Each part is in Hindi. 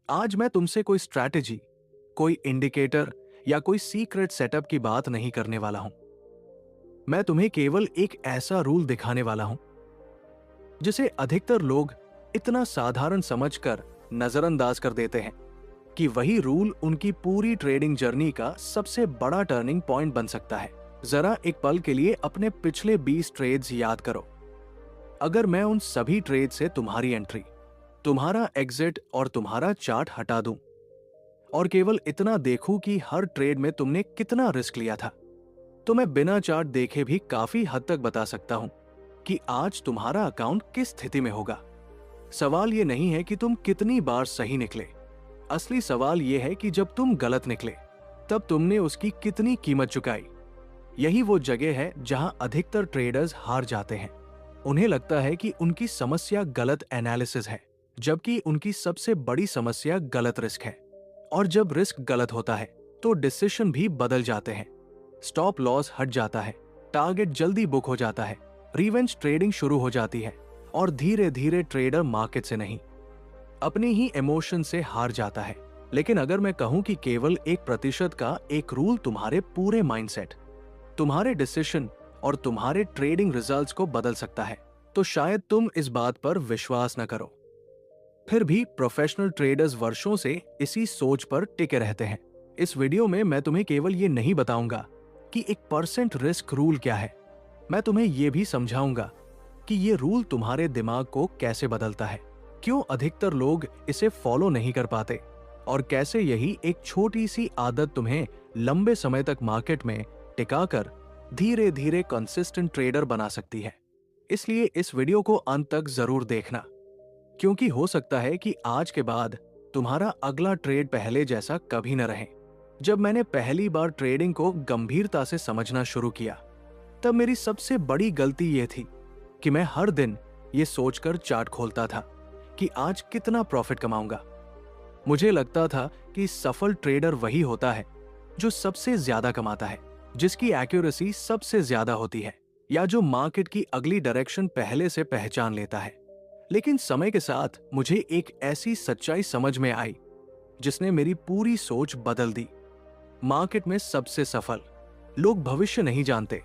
आज मैं तुमसे कोई स्ट्रैटेजी, कोई इंडिकेटर या कोई सीक्रेट सेटअप की बात नहीं करने वाला हूं। मैं तुम्हें केवल एक ऐसा रूल दिखाने वाला हूं जिसे अधिकतर लोग इतना साधारण समझकर नजरअंदाज कर देते हैं कि वही रूल उनकी पूरी ट्रेडिंग जर्नी का सबसे बड़ा टर्निंग पॉइंट बन सकता है। जरा एक पल के लिए अपने पिछले 20 ट्रेड्स याद करो। अगर मैं उन सभी ट्रेड से तुम्हारी एंट्री, तुम्हारा एग्जिट और तुम्हारा चार्ट हटा दूं और केवल इतना देखूं कि हर ट्रेड में तुमने कितना रिस्क लिया था, तो मैं बिना चार्ट देखे भी काफी हद तक बता सकता हूं कि आज तुम्हारा अकाउंट किस स्थिति में होगा। सवाल यह नहीं है कि तुम कितनी बार सही निकले, असली सवाल यह है कि जब तुम गलत निकले तब तुमने उसकी कितनी कीमत चुकाई। यही वो जगह है जहां अधिकतर ट्रेडर्स हार जाते हैं। उन्हें लगता है कि उनकी समस्या गलत एनालिसिस है, जबकि उनकी सबसे बड़ी समस्या गलत रिस्क है। और जब रिस्क गलत होता है तो डिसीजन भी बदल जाते हैं। स्टॉप लॉस हट जाता है, टारगेट जल्दी बुक हो जाता है, रिवेंज ट्रेडिंग शुरू हो जाती है और धीरे धीरे ट्रेडर मार्केट से नहीं, अपनी ही इमोशन से हार जाता है। लेकिन अगर मैं कहूं कि केवल 1% का एक रूल तुम्हारे पूरे माइंडसेट, तुम्हारे डिसीजन और तुम्हारे ट्रेडिंग रिजल्ट्स को बदल सकता है, तो शायद तुम इस बात पर विश्वास न करो। फिर भी प्रोफेशनल ट्रेडर्स वर्षों से इसी सोच पर टिके रहते हैं। इस वीडियो में मैं तुम्हें केवल ये नहीं बताऊंगा कि 1% रिस्क रूल क्या है, मैं तुम्हें यह भी समझाऊंगा कि ये रूल तुम्हारे दिमाग को कैसे बदलता है, क्यों अधिकतर लोग इसे फॉलो नहीं कर पाते और कैसे यही एक छोटी सी आदत तुम्हें लंबे समय तक मार्केट में टिकाकर धीरे धीरे कंसिस्टेंट ट्रेडर बना सकती है। इसलिए इस वीडियो को अंत तक जरूर देखना, क्योंकि हो सकता है कि आज के बाद तुम्हारा अगला ट्रेड पहले जैसा कभी न रहे। जब मैंने पहली बार ट्रेडिंग को गंभीरता से समझना शुरू किया, तब मेरी सबसे बड़ी गलती यह थी कि मैं हर दिन ये सोचकर चार्ट खोलता था कि आज कितना प्रॉफिट कमाऊंगा। मुझे लगता था कि सफल ट्रेडर वही होता है जो सबसे ज्यादा कमाता है, जिसकी एक्यूरेसी सबसे ज्यादा होती है, या जो मार्केट की अगली डायरेक्शन पहले से पहचान लेता है। लेकिन समय के साथ मुझे एक ऐसी सच्चाई समझ में आई जिसने मेरी पूरी सोच बदल दी। मार्केट में सबसे सफल लोग भविष्य नहीं जानते,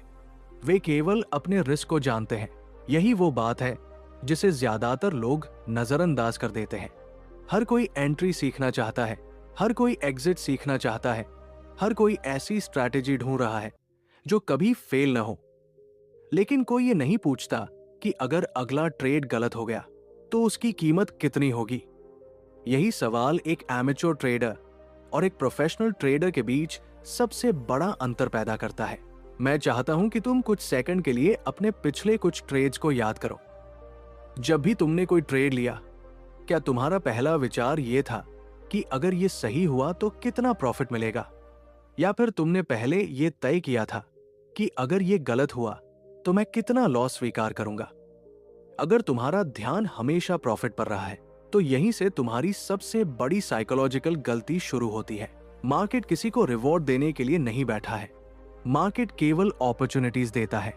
वे केवल अपने रिस्क को जानते हैं। यही वो बात है जिसे ज्यादातर लोग नजरअंदाज कर देते हैं। हर कोई एंट्री सीखना चाहता है, हर कोई एग्जिट सीखना चाहता है, हर कोई ऐसी स्ट्रैटेजी ढूंढ रहा है जो कभी फेल न हो। लेकिन कोई ये नहीं पूछता कि अगर अगला ट्रेड गलत हो गया तो उसकी कीमत कितनी होगी। यही सवाल एक एमेच्योर ट्रेडर और एक प्रोफेशनल ट्रेडर के बीच सबसे बड़ा अंतर पैदा करता है। मैं चाहता हूं कि तुम कुछ सेकंड के लिए अपने पिछले कुछ ट्रेड्स को याद करो। जब भी तुमने कोई ट्रेड लिया, क्या तुम्हारा पहला विचार यह था कि अगर यह सही हुआ तो कितना प्रॉफिट मिलेगा, या फिर तुमने पहले यह तय किया था कि अगर यह गलत हुआ तो मैं कितना लॉस स्वीकार करूंगा? अगर तुम्हारा ध्यान हमेशा प्रॉफिट पर रहा है, तो यहीं से तुम्हारी सबसे बड़ी साइकोलॉजिकल गलती शुरू होती है। मार्केट किसी को रिवॉर्ड देने के लिए नहीं बैठा है, मार्केट केवल अपॉर्चुनिटीज देता है।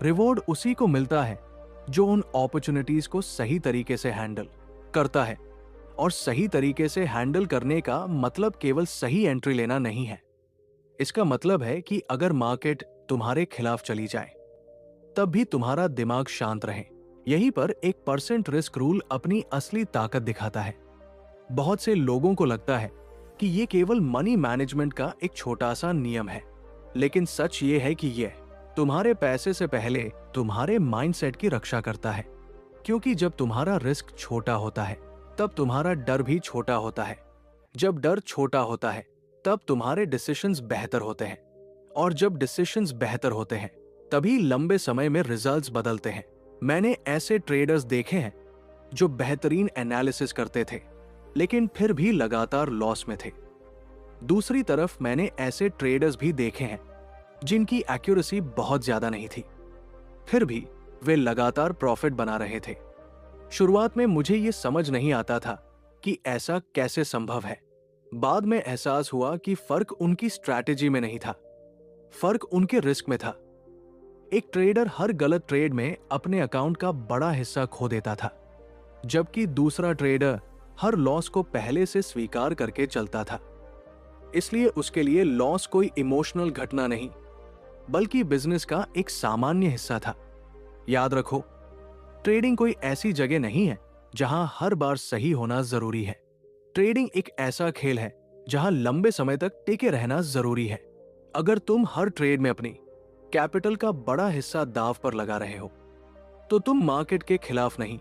रिवॉर्ड उसी को मिलता है जो उन अपॉर्चुनिटीज को सही तरीके से हैंडल करता है। और सही तरीके से हैंडल करने का मतलब केवल सही एंट्री लेना नहीं है। इसका मतलब है कि अगर मार्केट तुम्हारे खिलाफ चली जाए तब भी तुम्हारा दिमाग शांत रहे। यहीं पर 1% रिस्क रूल अपनी असली ताकत दिखाता है। बहुत से लोगों को लगता है कि यह केवल मनी मैनेजमेंट का एक छोटा सा नियम है, लेकिन सच ये है कि यह तुम्हारे पैसे से पहले तुम्हारे माइंडसेट की रक्षा करता है। क्योंकि जब तुम्हारा रिस्क छोटा होता है तब तुम्हारा डर भी छोटा होता है। जब डर छोटा होता है तब तुम्हारे डिसीजंस बेहतर होते हैं, और जब डिसीजंस बेहतर होते हैं तभी लंबे समय में रिजल्ट्स बदलते हैं। मैंने ऐसे ट्रेडर्स देखे हैं जो बेहतरीन एनालिसिस करते थे लेकिन फिर भी लगातार लॉस में थे। दूसरी तरफ मैंने ऐसे ट्रेडर्स भी देखे हैं जिनकी एक्यूरेसी बहुत ज्यादा नहीं थी, फिर भी वे लगातार प्रॉफिट बना रहे थे। शुरुआत में मुझे यह समझ नहीं आता था कि ऐसा कैसे संभव है। बाद में एहसास हुआ कि फर्क उनकी स्ट्रैटेजी में नहीं था, फर्क उनके रिस्क में था। एक ट्रेडर हर गलत ट्रेड में अपने अकाउंट का बड़ा हिस्सा खो देता था, जबकि दूसरा ट्रेडर हर लॉस को पहले से स्वीकार करके चलता था। इसलिए उसके लिए लॉस कोई इमोशनल घटना नहीं, बल्कि बिजनेस का एक सामान्य हिस्सा था। याद रखो, ट्रेडिंग कोई ऐसी जगह नहीं है जहां हर बार सही होना जरूरी है। ट्रेडिंग एक ऐसा खेल है जहां लंबे समय तक टिके रहना जरूरी है। अगर तुम हर ट्रेड में अपनी कैपिटल का बड़ा हिस्सा दांव पर लगा रहे हो, तो तुम मार्केट के खिलाफ नहीं,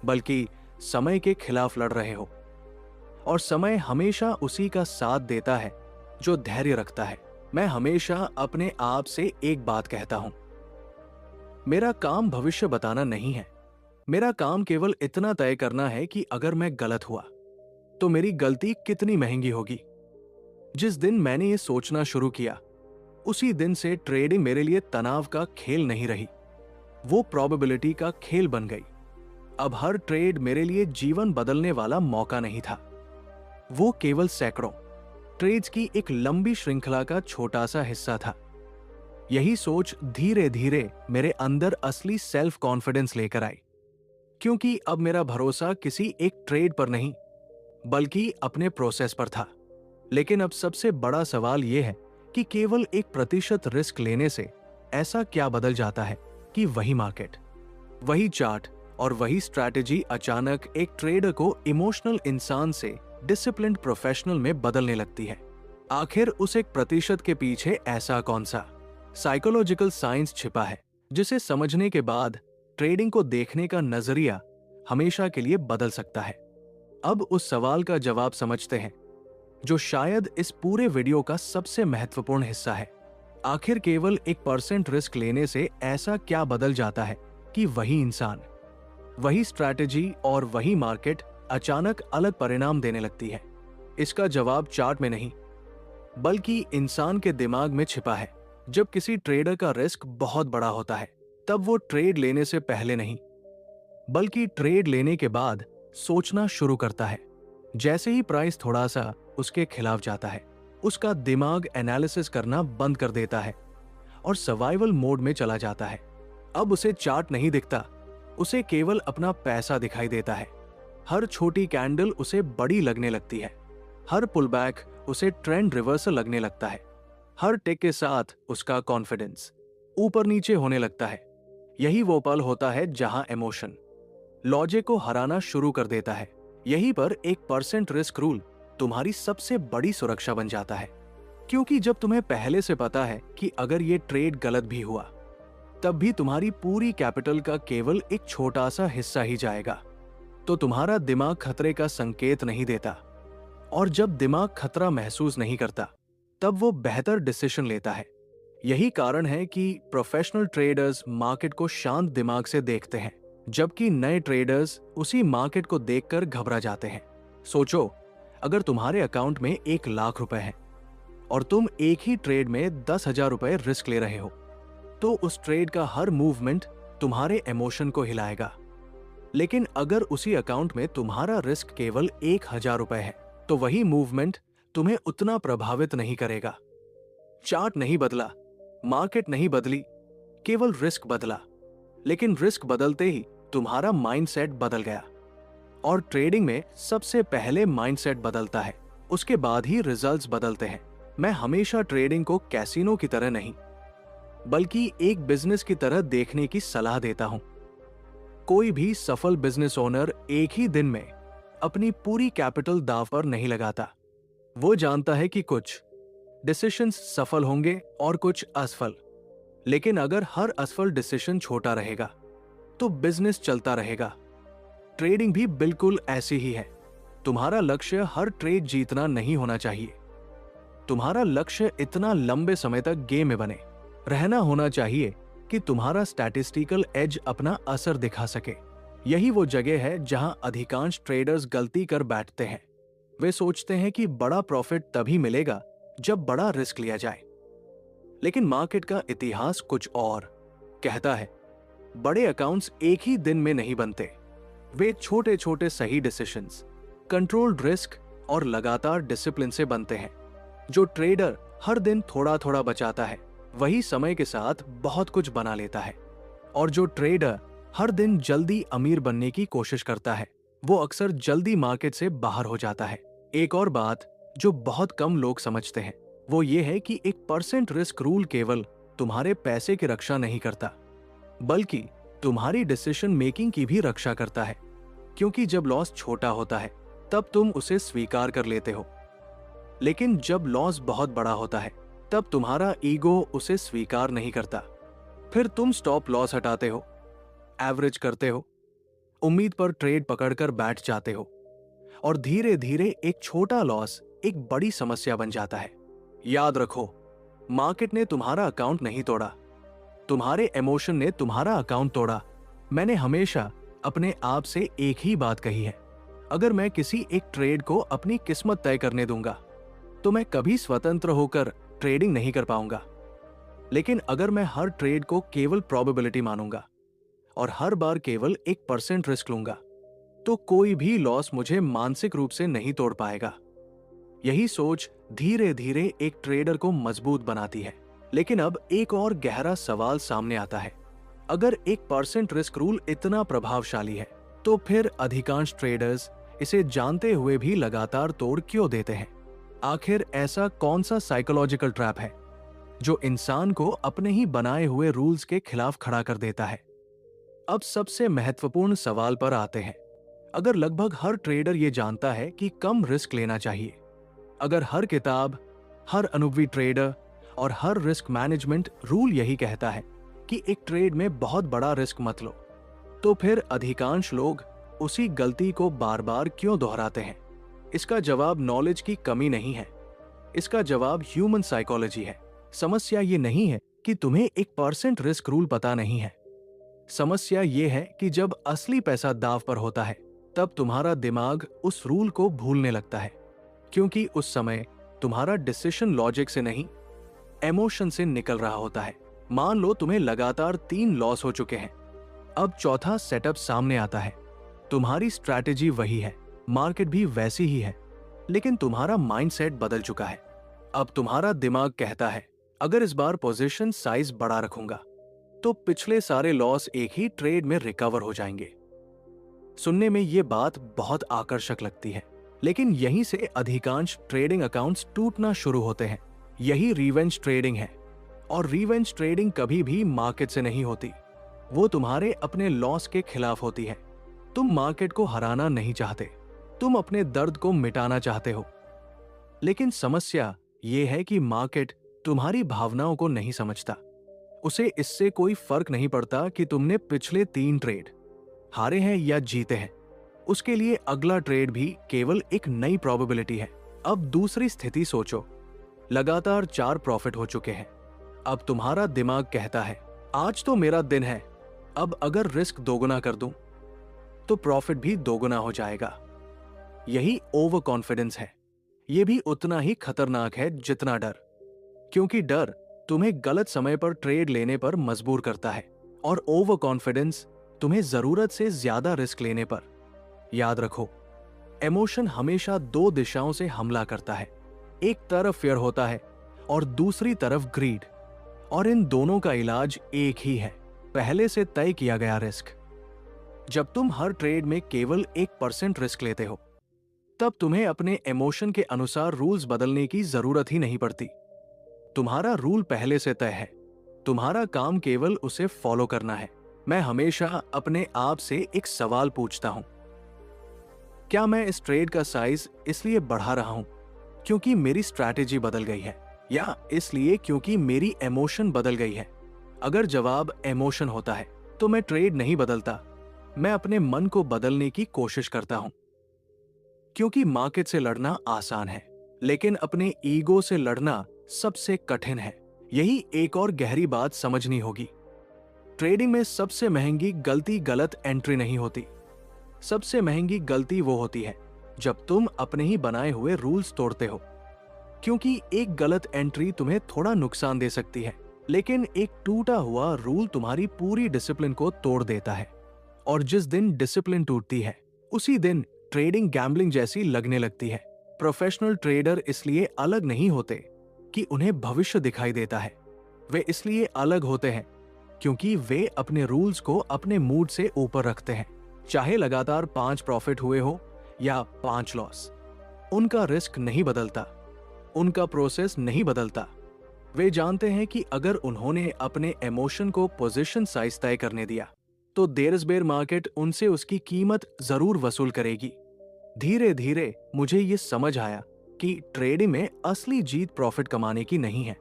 बल्कि समय के खिलाफ लड़ रहे हो। और समय हमेशा उसी का साथ देता है जो धैर्य रखता है। मैं हमेशा अपने आप से एक बात कहता हूं, मेरा काम भविष्य बताना नहीं है। मेरा काम केवल इतना तय करना है कि अगर मैं गलत हुआ तो मेरी गलती कितनी महंगी होगी। जिस दिन मैंने ये सोचना शुरू किया, उसी दिन से ट्रेडिंग मेरे लिए तनाव का खेल नहीं रही, वो प्रोबेबिलिटी का खेल बन गई। अब हर ट्रेड मेरे लिए जीवन बदलने वाला मौका नहीं था, वो केवल सैकड़ों ट्रेड्स की एक लंबी श्रृंखला का छोटा सा हिस्सा था। यही सोच धीरे धीरे मेरे अंदर असली सेल्फ कॉन्फिडेंस लेकर आई, क्योंकि अब मेरा भरोसा किसी एक ट्रेड पर नहीं, बल्कि अपने प्रोसेस पर था। लेकिन अब सबसे बड़ा सवाल यह है कि केवल 1% रिस्क लेने से ऐसा क्या बदल जाता है कि वही मार्केट, वही चार्ट और वही स्ट्रैटेजी अचानक एक ट्रेडर को इमोशनल इंसान से डिसिप्लिन्ड प्रोफेशनल में बदलने लगती है। आखिर उस 1% के पीछे ऐसा कौन सा साइकोलॉजिकल साइंस छिपा है, जिसे समझने के बाद ट्रेडिंग को देखने का नजरिया हमेशा के लिए बदल सकता है। अब उस सवाल का जवाब समझते हैं, जो शायद इस पूरे वीडियो का सबसे महत्वपूर्ण हिस्सा है। आखिर केवल 1% रिस्क लेने से ऐसा क्या बदल जाता है कि वही इंसान, वही स्ट्रैटेजी और वही मार्केट अचानक अलग परिणाम देने लगती है। इसका जवाब चार्ट में नहीं, बल्कि इंसान के दिमाग में छिपा है। जब किसी ट्रेडर का रिस्क बहुत बड़ा होता है, तब वो ट्रेड लेने से पहले नहीं, बल्कि ट्रेड लेने के बाद सोचना शुरू करता है। जैसे ही प्राइस थोड़ा सा उसके खिलाफ जाता है, उसका दिमाग एनालिसिस करना बंद कर देता है और सर्वाइवल मोड में चला जाता है। अब उसे चार्ट नहीं दिखता, उसे केवल अपना पैसा दिखाई देता है। हर छोटी कैंडल उसे बड़ी लगने लगती है, हर पुलबैक उसे ट्रेंड रिवर्सल लगने लगता है, हर टिक के साथ उसका कॉन्फिडेंस ऊपर नीचे होने लगता है। यही वो पल होता है जहां इमोशन लॉजिक को हराना शुरू कर देता है। यहीं पर 1% रिस्क रूल तुम्हारी सबसे बड़ी सुरक्षा बन जाता है, क्योंकि जब तुम्हें पहले से पता है कि अगर ये ट्रेड गलत भी हुआ, तब भी तुम्हारी पूरी कैपिटल का केवल एक छोटा सा हिस्सा ही जाएगा, तो तुम्हारा दिमाग खतरे का संकेत नहीं देता। और जब दिमाग खतरा महसूस नहीं करता, तब वो बेहतर डिसीजन लेता है। यही कारण है कि प्रोफेशनल ट्रेडर्स मार्केट को शांत दिमाग से देखते हैं, जबकि नए ट्रेडर्स उसी मार्केट को देखकर घबरा जाते हैं। सोचो, अगर तुम्हारे अकाउंट में 1,00,000 रुपए हैं और तुम एक ही ट्रेड में 10,000 रुपए रिस्क ले रहे हो, तो उस ट्रेड का हर मूवमेंट तुम्हारे इमोशन को हिलाएगा। लेकिन अगर उसी अकाउंट में तुम्हारा रिस्क केवल 1,000 रुपए है, तो वही मूवमेंट तुम्हें उतना प्रभावित नहीं करेगा। चार्ट नहीं बदला, मार्केट नहीं बदली, केवल रिस्क बदला। लेकिन रिस्क बदलते ही तुम्हारा माइंडसेट बदल गया। और ट्रेडिंग में सबसे पहले माइंडसेट बदलता है, उसके बाद ही रिजल्ट्स बदलते हैं। मैं हमेशा ट्रेडिंग को कैसीनो की तरह नहीं, बल्कि एक बिजनेस की तरह देखने की सलाह देता हूं। कोई भी सफल बिजनेस ओनर एक ही दिन में अपनी पूरी कैपिटल दांव पर नहीं लगाता। वो जानता है कि कुछ डिसीजंस सफल होंगे और कुछ असफल, लेकिन अगर हर असफल डिसीजन छोटा रहेगा तो बिजनेस चलता रहेगा। ट्रेडिंग भी बिल्कुल ऐसी ही है। तुम्हारा लक्ष्य हर ट्रेड जीतना नहीं होना चाहिए। तुम्हारा लक्ष्य इतना लंबे समय तक गेम में बने रहना होना चाहिए कि तुम्हारा स्टैटिस्टिकल एज अपना असर दिखा सके। यही वो जगह है जहां अधिकांश ट्रेडर्स गलती कर बैठते हैं। वे सोचते हैं कि बड़ा प्रॉफिट तभी मिलेगा जब बड़ा रिस्क लिया जाए, लेकिन मार्केट का इतिहास कुछ और कहता है। बड़े अकाउंट्स एक ही दिन में नहीं बनते, वे छोटे छोटे सही डिसीजंस, कंट्रोल्ड रिस्क और लगातार डिसिप्लिन से बनते हैं। जो ट्रेडर हर दिन थोड़ा थोड़ा बचाता है, वही समय के साथ बहुत कुछ बना लेता है। और जो ट्रेडर हर दिन जल्दी अमीर बनने की कोशिश करता है, वो अक्सर जल्दी मार्केट से बाहर हो जाता है। एक और बात जो बहुत कम लोग समझते हैं वो ये है कि 1% रिस्क रूल केवल तुम्हारे पैसे की रक्षा नहीं करता, बल्कि तुम्हारी डिसीजन मेकिंग की भी रक्षा करता है। क्योंकि जब लॉस छोटा होता है तब तुम उसे स्वीकार कर लेते हो, लेकिन जब लॉस बहुत बड़ा होता है तब तुम्हारा ईगो उसे स्वीकार नहीं करता। फिर तुम स्टॉप लॉस हटाते हो, एवरेज करते हो, उम्मीद पर ट्रेड पकड़कर बैठ जाते हो, और धीरे धीरे एक छोटा लॉस एक बड़ी समस्या बन जाता है। याद रखो, मार्केट ने तुम्हारा अकाउंट नहीं तोड़ा, तुम्हारे इमोशन ने तुम्हारा अकाउंट तोड़ा। मैंने हमेशा अपने आप से एक ही बात कही है, अगर मैं किसी एक ट्रेड को अपनी किस्मत तय करने दूंगा तो मैं कभी स्वतंत्र होकर ट्रेडिंग नहीं कर पाऊंगा। लेकिन अगर मैं हर ट्रेड को केवल प्रोबेबिलिटी मानूंगा और हर बार केवल 1% रिस्क लूंगा तो कोई भी लॉस मुझे मानसिक रूप से नहीं तोड़ पाएगा। यही सोच धीरे धीरे एक ट्रेडर को मजबूत बनाती है। लेकिन अब एक और गहरा सवाल सामने आता है, अगर 1% रिस्क रूल इतना प्रभावशाली है तो फिर अधिकांश ट्रेडर्स इसे जानते हुए भी लगातार तोड़ क्यों देते हैं? आखिर ऐसा कौन सा साइकोलॉजिकल ट्रैप है जो इंसान को अपने ही बनाए हुए रूल्स के खिलाफ खड़ा कर देता है? अब सबसे महत्वपूर्ण सवाल पर आते हैं। अगर लगभग हर ट्रेडर ये जानता है कि कम रिस्क लेना चाहिए, अगर हर किताब, हर अनुभवी ट्रेडर और हर रिस्क मैनेजमेंट रूल यही कहता है कि एक ट्रेड में बहुत बड़ा रिस्क मत लो, तो फिर अधिकांश लोग उसी गलती को बार बार क्यों दोहराते हैं? इसका जवाब नॉलेज की कमी नहीं है, इसका जवाब ह्यूमन साइकोलॉजी है। समस्या ये नहीं है कि तुम्हें 1% रिस्क रूल पता नहीं है, समस्या ये है कि जब असली पैसा दांव पर होता है तब तुम्हारा दिमाग उस रूल को भूलने लगता है, क्योंकि उस समय तुम्हारा डिसीजन लॉजिक से नहीं, इमोशन से निकल रहा होता है। मान लो तुम्हें लगातार 3 लॉस हो चुके हैं, अब चौथा सेटअप सामने आता है। तुम्हारी स्ट्रैटेजी वही है, मार्केट भी वैसी ही है, लेकिन तुम्हारा माइंडसेट बदल चुका है। अब तुम्हारा दिमाग कहता है, अगर इस बार पोजीशन साइज बड़ा रखूंगा तो पिछले सारे लॉस एक ही ट्रेड में रिकवर हो जाएंगे। सुनने में ये बात बहुत आकर्षक लगती है, लेकिन यहीं से अधिकांश ट्रेडिंग अकाउंट्स टूटना शुरू होते हैं। यही रिवेंज ट्रेडिंग है, और रिवेंज ट्रेडिंग कभी भी मार्केट से नहीं होती, वो तुम्हारे अपने लॉस के खिलाफ होती है। तुम मार्केट को हराना नहीं चाहते, तुम अपने दर्द को मिटाना चाहते हो। लेकिन समस्या ये है कि मार्केट तुम्हारी भावनाओं को नहीं समझता। उसे इससे कोई फर्क नहीं पड़ता कि तुमने पिछले 3 ट्रेड हारे हैं या जीते हैं। उसके लिए अगला ट्रेड भी केवल एक नई प्रोबेबिलिटी है। अब दूसरी स्थिति सोचो, लगातार 4 प्रॉफिट हो चुके हैं। अब तुम्हारा दिमाग कहता है, आज तो मेरा दिन है, अब अगर रिस्क दोगुना कर दूं तो प्रॉफिट भी दोगुना हो जाएगा। यही ओवर कॉन्फिडेंस है। यह भी उतना ही खतरनाक है जितना डर, क्योंकि डर तुम्हें गलत समय पर ट्रेड लेने पर मजबूर करता है और ओवर कॉन्फिडेंस तुम्हें जरूरत से ज्यादा रिस्क लेने पर। याद रखो, इमोशन हमेशा 2 दिशाओं से हमला करता है। एक तरफ फियर होता है और दूसरी तरफ ग्रीड, और इन दोनों का इलाज एक ही है, पहले से तय किया गया रिस्क। जब तुम हर ट्रेड में केवल 1% रिस्क लेते हो तब तुम्हें अपने इमोशन के अनुसार रूल्स बदलने की जरूरत ही नहीं पड़ती। तुम्हारा रूल पहले से तय है, तुम्हारा काम केवल उसे फॉलो करना है। मैं हमेशा अपने आप से एक सवाल पूछता हूं, क्या मैं इस ट्रेड का साइज इसलिए बढ़ा रहा हूं क्योंकि मेरी स्ट्रैटेजी बदल गई है, या इसलिए क्योंकि मेरी इमोशन बदल गई है? अगर जवाब इमोशन होता है तो मैं ट्रेड नहीं बदलता, मैं अपने मन को बदलने की कोशिश करता हूं। क्योंकि मार्केट से लड़ना आसान है, लेकिन अपने ईगो से लड़ना सबसे कठिन है। यही एक और गहरी बात समझनी होगी। ट्रेडिंग में सबसे महंगी गलती गलत एंट्री नहीं होती, सबसे महंगी गलती वो होती है जब तुम अपने ही बनाए हुए रूल्स तोड़ते हो। क्योंकि एक गलत एंट्री तुम्हें थोड़ा नुकसान दे सकती है, लेकिन एक टूटा हुआ रूल तुम्हारी पूरी डिसिप्लिन को तोड़ देता है। और जिस दिन डिसिप्लिन टूटती है उसी दिन ट्रेडिंग गैम्बलिंग जैसी लगने लगती है। प्रोफेशनल ट्रेडर इसलिए अलग नहीं होते कि उन्हें भविष्य दिखाई देता है, वे इसलिए अलग होते हैं क्योंकि वे अपने रूल्स को अपने मूड से ऊपर रखते हैं। चाहे लगातार 5 प्रॉफिट हुए हो या 5 लॉस, उनका रिस्क नहीं बदलता, उनका प्रोसेस नहीं बदलता। वे जानते हैं कि अगर उन्होंने अपने इमोशन को पोजीशन साइज तय करने दिया तो देयर बेयर मार्केट उनसे उसकी कीमत जरूर वसूल करेगी। धीरे धीरे मुझे ये समझ आया कि ट्रेडिंग में असली जीत प्रॉफिट कमाने की नहीं है।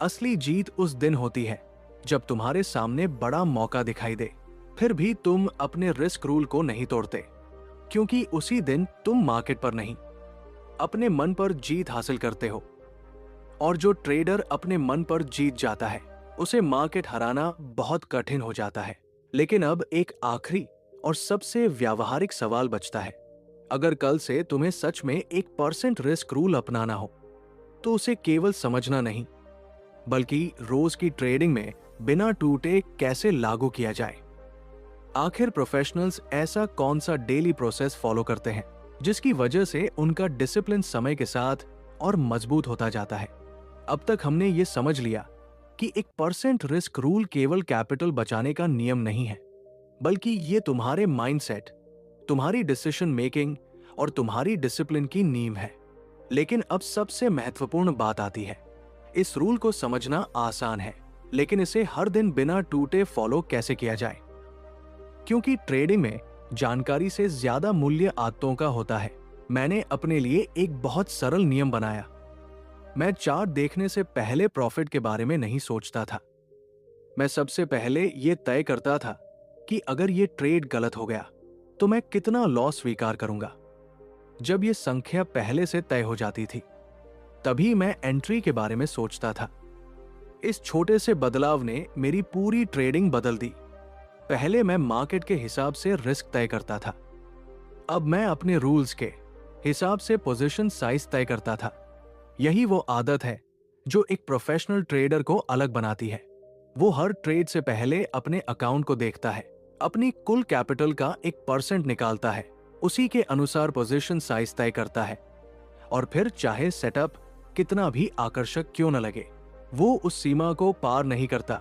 असली जीत उस दिन होती है जब तुम्हारे सामने बड़ा मौका दिखाई दे, फिर भी तुम अपने रिस्क रूल को नहीं तोड़ते, क्योंकि उसी दिन तुम मार्केट पर नहीं, अपने मन पर जीत हासिल करते हो। और जो ट्रेडर अपने मन पर जीत जाता है उसे मार्केट हराना बहुत कठिन हो जाता है। लेकिन अब एक आखिरी और सबसे व्यावहारिक सवाल बचता है। अगर कल से तुम्हें सच में 1% रिस्क रूल अपनाना हो तो उसे केवल समझना नहीं, बल्कि रोज की ट्रेडिंग में बिना टूटे कैसे लागू किया जाए। आखिर प्रोफेशनल्स ऐसा कौन सा डेली प्रोसेस फॉलो करते हैं जिसकी वजह से उनका डिसिप्लिन समय के साथ और मजबूत होता जाता है। अब तक हमने ये समझ लिया कि 1% रिस्क रूल केवल कैपिटल बचाने का नियम नहीं है, बल्कि ये तुम्हारे माइंडसेट, तुम्हारी डिसीजन मेकिंग और तुम्हारी डिसिप्लिन की नींव है। लेकिन अब सबसे महत्वपूर्ण बात आती है। इस रूल को समझना आसान है, लेकिन इसे हर दिन बिना टूटे फॉलो कैसे किया जाए? क्योंकि ट्रेडिंग में जानकारी से ज्यादा मूल्य आदतों का होता है। मैंने अपने लिए एक बहुत सरल नियम बनाया। मैं चार्ट देखने से पहले प्रॉफिट के बारे में नहीं सोचता था। मैं सबसे पहले यह तय करता था कि अगर यह ट्रेड गलत हो गया तो मैं कितना लॉस स्वीकार करूंगा। जब यह संख्या पहले से तय हो जाती थी, तभी मैं एंट्री के बारे में सोचता था। इस छोटे से बदलाव ने मेरी पूरी ट्रेडिंग बदल दी। पहले मैं मार्केट के हिसाब से रिस्क तय करता था, अब मैं अपने रूल्स के हिसाब से पोजीशन साइज तय करता था। यही वो आदत है जो एक प्रोफेशनल ट्रेडर को अलग बनाती है। वो हर ट्रेड से पहले अपने अकाउंट को देखता है, अपनी कुल कैपिटल का 1% निकालता है, उसी के अनुसार पोजीशन साइज तय करता है, और फिर चाहे सेटअप कितना भी आकर्षक क्यों न लगे, वो उस सीमा को पार नहीं करता,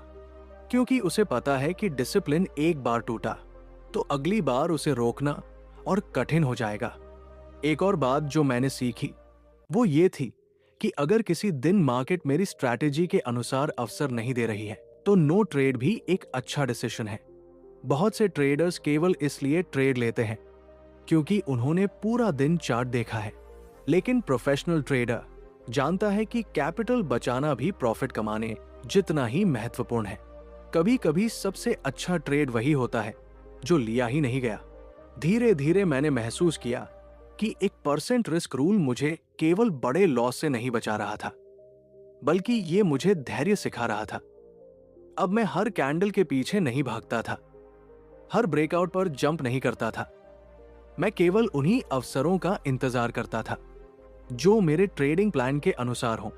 क्योंकि उसे पता है कि डिसिप्लिन एक बार टूटा तो अगली बार उसे रोकना और कठिन हो जाएगा। एक और बात जो मैंने सीखी वो ये थी कि अगर किसी दिन मार्केट मेरी स्ट्रैटेजी के अनुसार अवसर नहीं दे रही है तो नो ट्रेड भी एक अच्छा डिसीजन है। बहुत से ट्रेडर्स केवल इसलिए ट्रेड लेते हैं क्योंकि उन्होंने पूरा दिन चार्ट देखा है, लेकिन प्रोफेशनल ट्रेडर जानता है कि कैपिटल बचाना भी प्रॉफिट कमाने जितना ही महत्वपूर्ण है। कभी कभी सबसे अच्छा ट्रेड वही होता है जो लिया ही नहीं गया। धीरे धीरे मैंने महसूस किया कि 1% रिस्क रूल मुझे केवल बड़े लॉस से नहीं बचा रहा था, बल्कि ये मुझे धैर्य सिखा रहा था। अब मैं हर कैंडल के पीछे नहीं भागता था, हर ब्रेकआउट पर जंप नहीं करता था। मैं केवल उन्हीं अवसरों का इंतजार करता था जो मेरे ट्रेडिंग प्लान के अनुसार हों।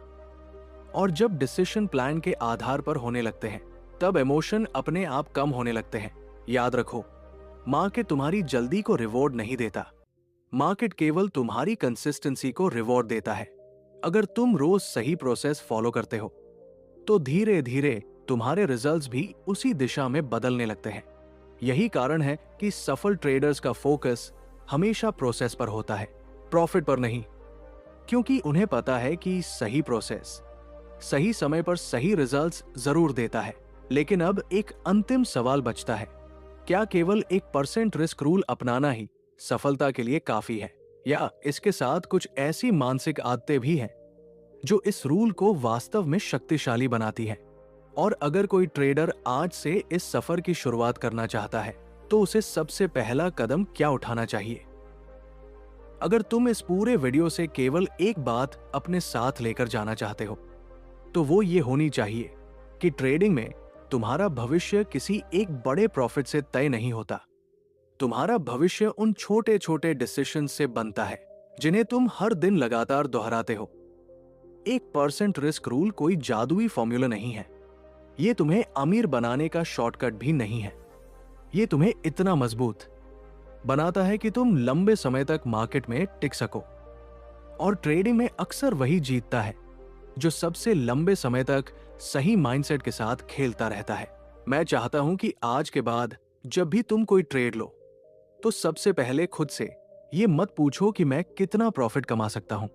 और जब डिसीजन प्लान के आधार पर होने लगते हैं, तब इमोशन अपने आप कम होने लगते हैं। याद रखो, मार्केट तुम्हारी जल्दी को रिवॉर्ड नहीं देता, मार्केट केवल तुम्हारी कंसिस्टेंसी को रिवॉर्ड देता है। अगर तुम रोज सही प्रोसेस फॉलो करते हो तो धीरे धीरे तुम्हारे रिजल्ट्स भी उसी दिशा में बदलने लगते हैं। यही कारण है कि सफल ट्रेडर्स का फोकस हमेशा प्रोसेस पर होता है, प्रॉफिट पर नहीं, क्योंकि उन्हें पता है कि सही प्रोसेस सही समय पर सही रिजल्ट्स जरूर देता है। लेकिन अब एक अंतिम सवाल बचता है, क्या केवल 1% रिस्क रूल अपनाना ही सफलता के लिए काफी है, या इसके साथ कुछ ऐसी मानसिक आदतें भी हैं जो इस रूल को वास्तव में शक्तिशाली बनाती हैं? और अगर कोई ट्रेडर आज से इस सफर की शुरुआत करना चाहता है तो उसे सबसे पहला कदम क्या उठाना चाहिए? अगर तुम इस पूरे वीडियो से केवल एक बात अपने साथ लेकर जाना चाहते हो तो वो ये होनी चाहिए कि ट्रेडिंग में तुम्हारा भविष्य किसी एक बड़े प्रॉफिट से तय नहीं होता। तुम्हारा भविष्य उन छोटे छोटे डिसीजन से बनता है जिन्हें तुम हर दिन लगातार दोहराते हो। 1% रिस्क रूल कोई जादुई फॉर्मूला नहीं है, ये तुम्हें अमीर बनाने का शॉर्टकट भी नहीं है। ये तुम्हें इतना मजबूत बनाता है कि तुम लंबे समय तक मार्केट में टिक सको। और ट्रेडिंग में अक्सर वही जीतता है जो सबसे लंबे समय तक सही माइंडसेट के साथ खेलता रहता है। मैं चाहता हूं कि आज के बाद जब भी तुम कोई ट्रेड लो तो सबसे पहले खुद से ये मत पूछो कि मैं कितना प्रॉफिट कमा सकता हूं।